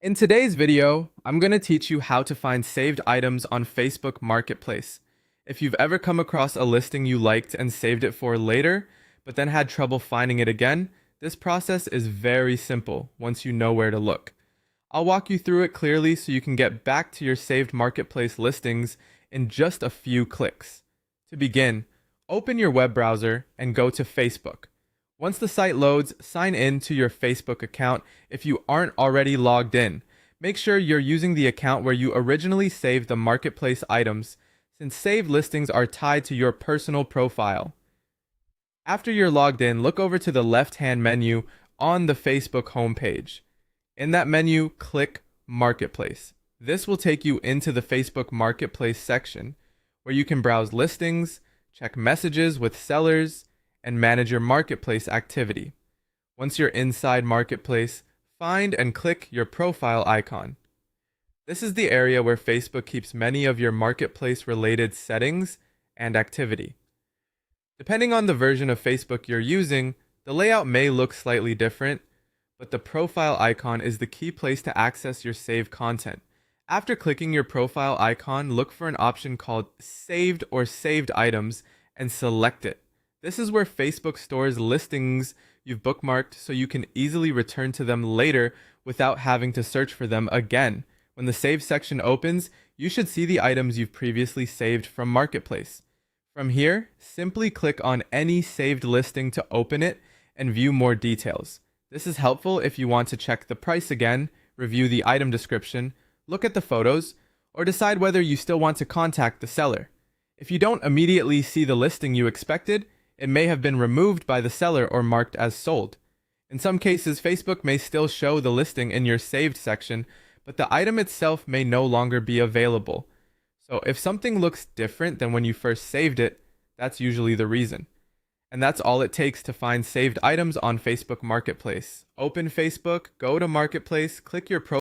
In today's video, I'm going to teach you how to find saved items on Facebook Marketplace. If you've ever come across a listing you liked and saved it for later, but then had trouble finding it again, this process is very simple once you know where to look. I'll walk you through it clearly so you can get back to your saved Marketplace listings in just a few clicks. To begin, open your web browser and go to Facebook. Once the site loads, sign in to your Facebook account if you aren't already logged in. Make sure you're using the account where you originally saved the marketplace items, since saved listings are tied to your personal profile. After you're logged in, look over to the left-hand menu on the Facebook homepage. In that menu, click Marketplace. This will take you into the Facebook Marketplace section, where you can browse listings, check messages with sellers, and manage your marketplace activity. Once you're inside Marketplace, find and click your profile icon. This is the area where Facebook keeps many of your marketplace-related settings and activity. Depending on the version of Facebook you're using, the layout may look slightly different, but the profile icon is the key place to access your saved content. After clicking your profile icon, look for an option called Saved or Saved Items and select it. This is where Facebook stores listings you've bookmarked so you can easily return to them later without having to search for them again. When the Save section opens, you should see the items you've previously saved from Marketplace. From here, simply click on any saved listing to open it and view more details. This is helpful if you want to check the price again, review the item description, look at the photos, or decide whether you still want to contact the seller. If you don't immediately see the listing you expected, it may have been removed by the seller or marked as sold. In some cases, Facebook may still show the listing in your saved section, but the item itself may no longer be available. So if something looks different than when you first saved it, that's usually the reason. And that's all it takes to find saved items on Facebook Marketplace. Open Facebook, go to Marketplace, click your profile